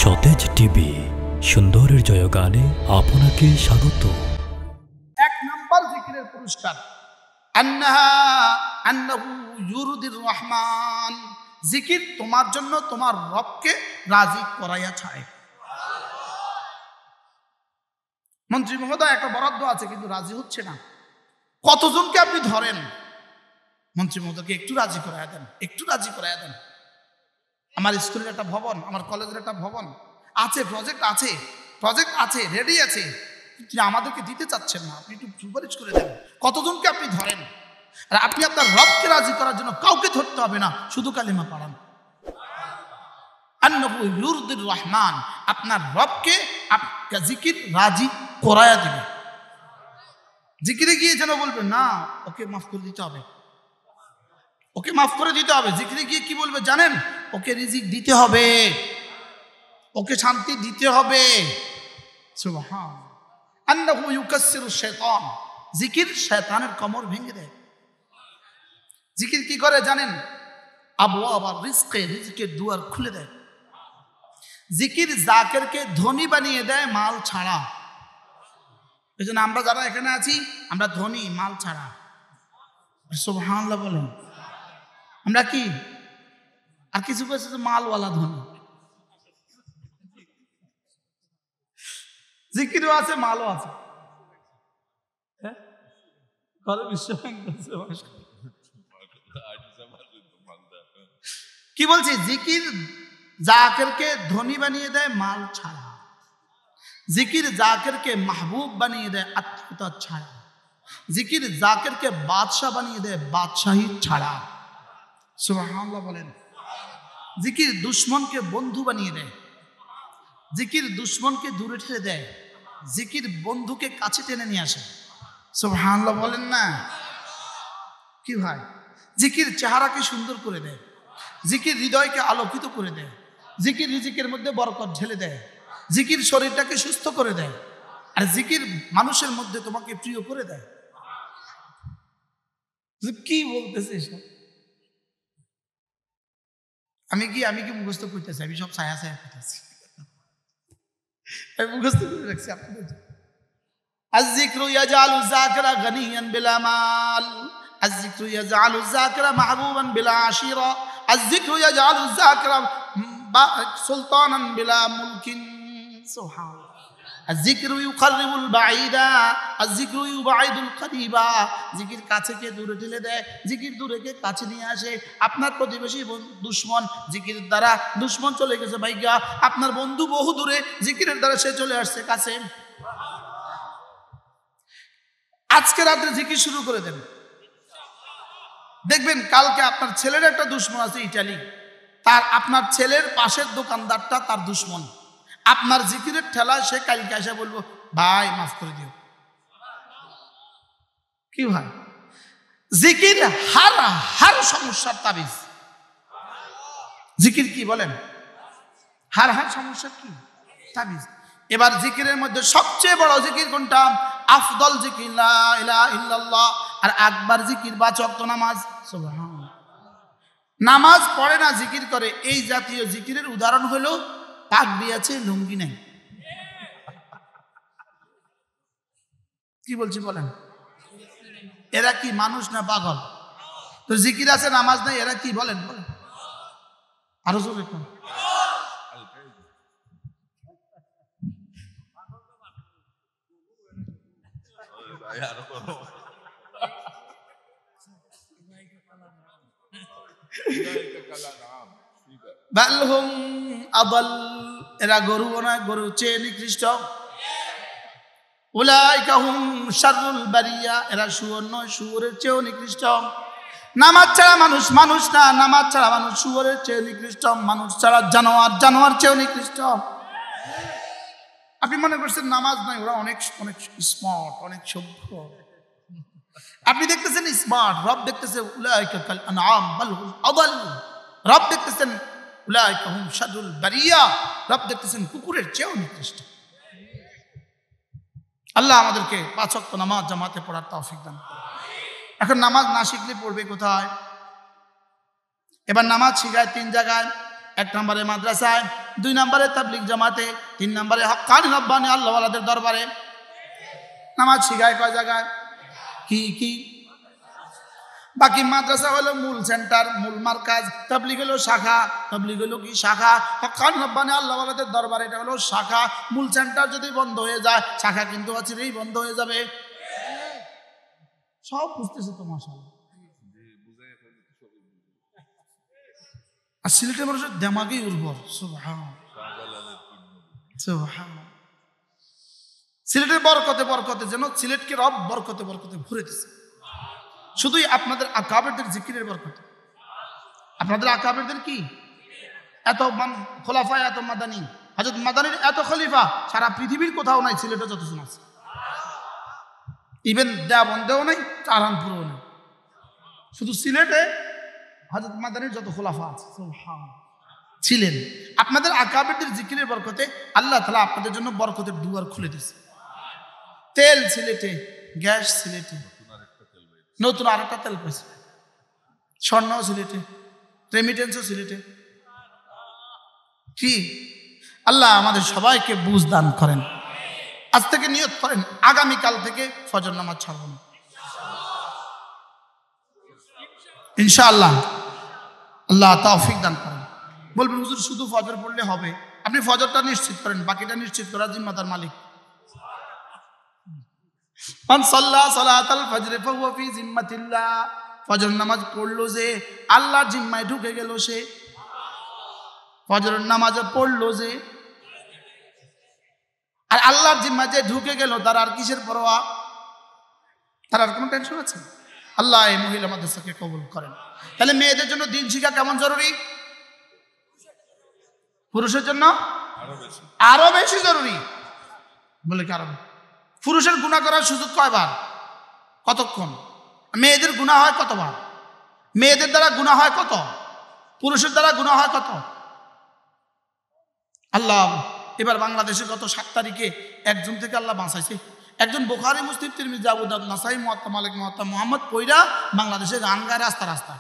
সতেজ টিভি সুন্দরের জয়গানে আপনাকে স্বাগত। এক নম্বর জিকিরের পুরস্কার আন্নাহু ইউরদির রহমান, জিকির তোমার জন্য তোমার রবকে রাজি করাইয়া ছাড়ে। মন্ত্রী মহোদয় একটা বরাদ্দ আছে কিন্তু রাজি হচ্ছে না, কতজনকে আপনি ধরেন? মন্ত্রী মহোদয়কে একটু রাজি করাইয়া দেন, একটু রাজি করাইয়া দেন। আমার স্কুলের একটা ভবন, আমার কলেজের একটা ভবন আছে, প্রজেক্ট আছে, রেডি আছে, কিন্তু আমাদেরকে দিতে চাচ্ছেন না, আপনি একটু সুপারিশ করে দেন। কতজনকে আপনি ধরেন? আর আপনি আপনার রবকে রাজি করার জন্য কাউকে ধরতে হবে না, শুধু কালিমা পড়ান আন্নাহু ইউরদির রহমান, আপনার রবকে জিকির রাজি করায়া দিবে। জিকিরে গিয়ে যেন বলবেন না ওকে মাফ করে দিতে হবে, ওকে মাফ করে দিতে হবে। জিকিরে গিয়ে কি বলবে জানেন? ওকে রিজিক দিতে হবে, ওকে শান্তি দিতে হবে। সুবহান আন্নাহু ইউকাসসিরু শাইতান, জিকির শয়তানের কোমর ভেঙে দেয়। জিকির কি করে জানেন? আবওয়াব রিজকে, রিজকের দুয়ার খুলে দেয়। জিকির জাকিরকে ধনী বানিয়ে দেয় মাল ছাড়া। এই জন্য আমরা যারা এখানে আছি আমরা ধনী মাল ছাড়া। সুবহানাল্লাহ বলেন। আমরা কি আর কিছু কিছু মালওয়ালা ধনী। জিকিরও আছে, মালও আছে। কি বলছি? জিকির জাকিরকে ধনী বানিয়ে দেয় মাল ছাড়া, জিকির জাকিরকে মাহবুব বানিয়ে দেয় আত্মীয়তা ছাড়া, জিকির জাকিরকে বাদশাহ বানিয়ে দেয় বাদশাহী ছাড়া। সুবহানাল্লাহ বলেন। জিকির দুশ্মনকে বন্ধু বানিয়ে দেয়, জিকির দুশ্মনকে দূরে ঠেলে দেয়, জিকির বন্ধুকে কাছে টেনে নিয়ে আসে। সুবহানাল্লাহ বলেন না? কি ভাই? জিকির চেহারাকে সুন্দর করে দেয়, জিকির হৃদয়কে আলোকিত করে দেয়, জিকির রিজিকের মধ্যে বরকত ঢেলে দেয়, জিকির শরীরটাকে সুস্থ করে দেয়, আর জিকির মানুষের মধ্যে তোমাকে প্রিয় করে দেয়। কি বলতেছে এসব? আমি কি মুখস্থ করতেছি? আমি সব ছায়া ছায়া করতেছি, আমি মুখস্থ করে রাখছি আপনাদের। আয-যিকরু ইয়াজআলু যাকিরা গানিয়ান বিলা মাল, আয-যিকরু ইয়াজআলু যাকিরা মাহবুবান বিলা আশিরা, আয-যিকরু ইয়াজআলু যাকিরা সুলতানান বিলা মুলকিন। সুবহানাল্লাহ। আয-যিকরু ইউকাররিবুল বাঈদা, আয-যিকরু ইউবাঈদুল করিবা, জিকির কাছেকে দূরে ঠেলে দেয়, জিকির দূরেকে কাছে নিয়ে আসে। আপনার প্রতিবেশী দুশমন, জিকির দ্বারা দুশমন চলে গেছে ভাইগা। আপনার বন্ধু বহু দূরে, জিকিরের দ্বারা সে চলে আসছে কাছে। আজকে রাতে জিকির শুরু করে দেন, দেখবেন কালকে আপনার ছেলের একটা দুশমন আছে ইটালি, তার আপনার ছেলের পাশের দোকানদারটা তার দুশমন। আপনার জিকিরের ঠেলায় সে কালকে এসে বলবো ভাই মাফ করে দিও। কি ভাই? জিকির হার সমস্যার তাবিজ। জিকির কি বলেন? হার সমস্যার কি তাবিজ। এবার জিকিরের মধ্যে সবচেয়ে বড় জিকির কোনটা? আফদল জিকির লা ইলাহা ইল্লাল্লাহ, আর আকবার জিকির 5 ওয়াক্ত নামাজ। সুবহানাল্লাহ। নামাজ পড়ে না, জিকির করে। এই জাতীয় জিকিরের উদাহরণ হলো পাগড়ি আছে, লুঙ্গি নেই। কি বলছি বলেন? এরা কি মানুষ না পাগল? তো জিকির আছে, নামাজ নাই, এরা কি বলেন? বলেন আরো জোরে কোন। বালহুম আদাল, এরা গরু না, গরু চেয়ে নিকৃষ্ট। উলাইকা হুম শাররুল বারিয়া, এরা শুয়োর নয়, শুয়োরের চেয়েও নিকৃষ্ট। নামাজ ছাড়া মানুষ মানুষ না, নামাজ ছাড়া মানুষ শুয়োরের চেয়ে নিকৃষ্ট, মানুষ ছাড়া জানোয়ার চেয়েও নিকৃষ্ট। আপনি মনে করছেন নামাজ নাই, ওরা অনেক অনেক স্মার্ট, অনেক সভ্য। আপনি দেখতেছেন স্মার্ট, রব দেখতেছে উলাইকা কাল আনআম বাল হুম আদাল। রব দেখতেছেন উলাইকা হুম শাররুল বারিয়া, রব দেখতেছেন কুকুরের চেয়েও নিকৃষ্ট। আল্লাহ আমাদেরকে 5 ওয়াক্ত নামাজ জামাতে পড়ার তৌফিক দান। এখন নামাজ না শিখলে পড়বে কোথায়? এবার নামাজ শিখায় 3 জায়গায়। এক নম্বরে মাদ্রাসায়, 2 নম্বরে তাবলীগ জামাতে, 3 নম্বরে হক্কানি রব্বানি আল্লাহওয়ালাদের দরবারে। নামাজ শিখায় কয় জায়গায়? কি বাকি মাদ্রাসা হলো মূল সেন্টার, মূল মারকাজ, তাবলীগ হলো শাখা। তাবলীগ হলো কি? শাখা। হক্কানি রব্বানি আল্লাহওয়ালাদের দরবার এটা হলো শাখা। মূল সেন্টার যদি বন্ধ হয়ে যায়, শাখা কিন্তু অচিরেই বন্ধ হয়ে যাবে। সব বুঝতেছে তো মাশাআল্লাহ। আর সিলেটের মানুষের দেমাগই উর্বর। সুবহানাল্লাহ। সিলেটের বরকতে বরকতে যেন সিলেটকে রব বরকতে বরকতে ভরে দিছে। শুধুই আপনাদের আকাবেরদের জিকিরের বরকতে। আপনাদের আকাবেরদের কি এত খোলাফা, এত মাদানী, হযরত মাদানীর এত খলিফা সারা পৃথিবীর কোথাও নাই, সিলেটে যতজন আছে। ইভেন দেওবন্দেও নেই, চারহানপুরেও নেই, শুধু সিলেটে হযরত মাদানীর যত খোলাফা আছে ছিলেন। আপনাদের আকাবেরদের জিকিরের বরকতে আল্লাহ তাআলা আপনাদের জন্য বরকতের দুয়ার খুলে দিয়েছে। তেল সিলেটে, গ্যাস সিলেটে, নতুন আরেকটা তেল পাইছে, স্বর্ণ সিলেটে, রেমিটেন্সও সিলেটে। কি আল্লাহ আমাদের সবাইকে বুঝ দান করেন। আজ থেকে নিয়ত করেন, আগামীকাল থেকে ফজর নামাজ ছাড়ব না ইনশাআল্লাহ। আল্লাহ তৌফিক দান করেন। বলবেন হুজুর শুধু ফজর পড়লে হবে? আপনি ফজরটা নিশ্চিত করেন, বাকিটা নিশ্চিত করার জিম্মাদার মালিক। মান সাল্লা সালাতাল ফজর ফাহুয়া ফি জিম্মাতিল্লাহ। ফজর নামাজ পড়লো যে আল্লাহর জিম্মায় ঢুকে গেল সে। ফজর নামাজ পড়লো যে আর আল্লাহর জিম্মায় যে ঢুকে গেল, তার আর কিসের পরোয়া? তার আর কোনো টেনশন আছে? আল্লাহ এই মহিলা মাদ্রাসাকে কবুল করেন। তাহলে মেয়েদের জন্য দিন শিক্ষা কেমন জরুরি? পুরুষের জন্য আরো বেশি জরুরি। বলে কি আরো? পুরুষের গুনাহ করার সুযোগ কয়বার? কতক্ষণ? মেয়েদের গুনাহ হয় কতবার? মেয়েদের দ্বারা গুনাহ হয় কত? পুরুষের দ্বারা গুনাহ হয় কত? আল্লাহ এবার বাংলাদেশে গত 7 তারিখে একজন থেকে আল্লাহ বাঁচাইছে। একজন বুখারী, মুসলিম, তিরমিজি, আবু দাউদ, নাসাই, মুয়াত্তা মালিক, মুয়াত্তা মুহাম্মদ পয়রা বাংলাদেশে গান গায় রাস্তা রাস্তা।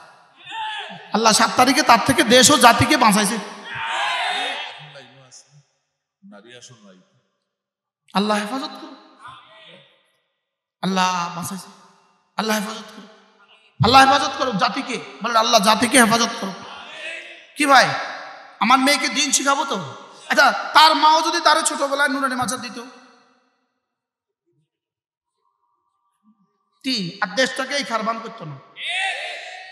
আল্লাহ 7 তারিখে তার থেকে দেশ ও জাতিকে বাঁচাইছে। আল্লাহ হেফাজত করো, আল্লাহ বাঁচাইছে, আল্লাহ হেফাজত করো, আল্লাহ হেফাজত করো জাতিকে। বলেন আল্লাহ জাতিকে হেফাজত করো। কি ভাই, আমার মেয়েকে দিন শিখাবো তো? আচ্ছা, তার মাও যদি তার ছোটবেলায় নুরানি মাজার দিত, আর দেশটাকেই খারবান করতো না।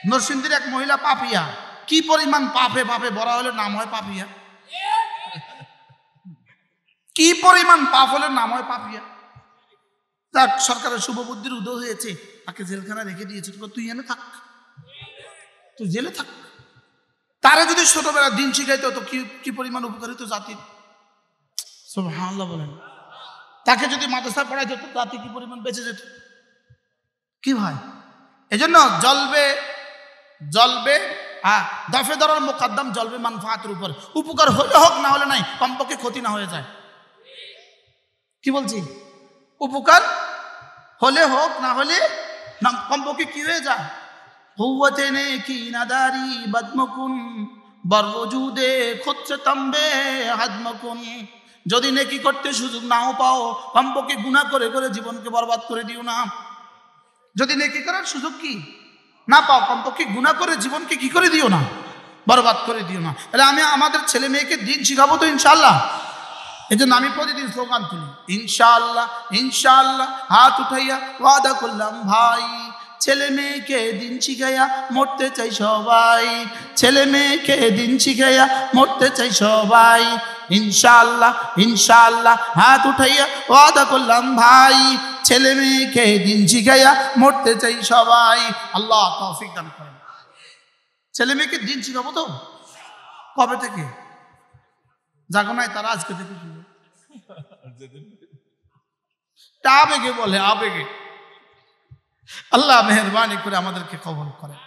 নরসিংদীর এক মহিলা পাপিয়া, কি পরিমাণ পাপে পাপে বড় হলে নাম হয় পাপিয়া। কি পরিমাণ পাপ হলে নাম হয় পাপিয়া। যাক, সরকারের শুভ বুদ্ধির উদয় হয়েছে, তাকে জেলখানা রেখে দিয়েছে। তুই এনে থাক, তুই জেলে থাক। তারা যদি ছোটবেলা দিন শিখাইতো তো কি পরিমাণ উপকারিত জাতির। সুবহানাল্লাহ বলেন। তাকে যদি মাদ্রাসা পড়াইতো তো জাতি কি পরিমাণ বেঁচে যেত। কি ভাই, এজন্য জ্বলবে দফে দরার মোকাদ্দম জ্বলবে মানফাতের উপর। উপকার হলে হোক, না হলে নাই, কমপক্ষে ক্ষতি না হয়ে যায়। কি বলছি? উপকার হলে হোক, না হলে কমপক্ষে কি হয়ে যায়? হুয়াতে নেকি নাদারি বদমকুন বরওজুদে খুদসে তম্বে হাদমকুন। যদি নেকি করতে সুযোগ নাও পাও, কমপক্ষে গুনাহ করে করে জীবনকে বরবাদ করে দিও না। যদি নেকি করার সুযোগ কি না পাও, কমপক্ষে গুনাহ করে জীবনকে কি করে দিও না, বরবাদ করে দিও না। তাহলে আমি আমাদের ছেলে মেয়েকে দিন শিখাবো তো ইনশাআল্লাহ। এই জন্য আমি প্রতিদিন স্লোগান তুলি, ইনশাআল্লাহ ইনশাআল্লাহ, হাত উঠাইয়া ওয়াদা করলাম ভাই, ছেলে মেয়েকে দিন শিখাইয়া মরতে চাই সবাই। ছেলে মেয়েকে দিন শিখাইয়া মরতে চাই সবাই। ইনশাআল্লাহ ইনশাআল্লাহ, হাত উঠাইয়া ওয়াদা করলাম ভাই, ছেলে মেয়েকে দিন শিখাইয়া মরতে চাই সবাই। আল্লাহ তৌফিক দান করেন। ছেলে মেয়েকে দিন শিখাবো তো। কবে থেকে? জাগো নাই তারা আজকে থেকে শুনবে। আবেগে বলে, আবেগে। আল্লাহ মেহেরবানি করে আমাদেরকে কবুল করেন।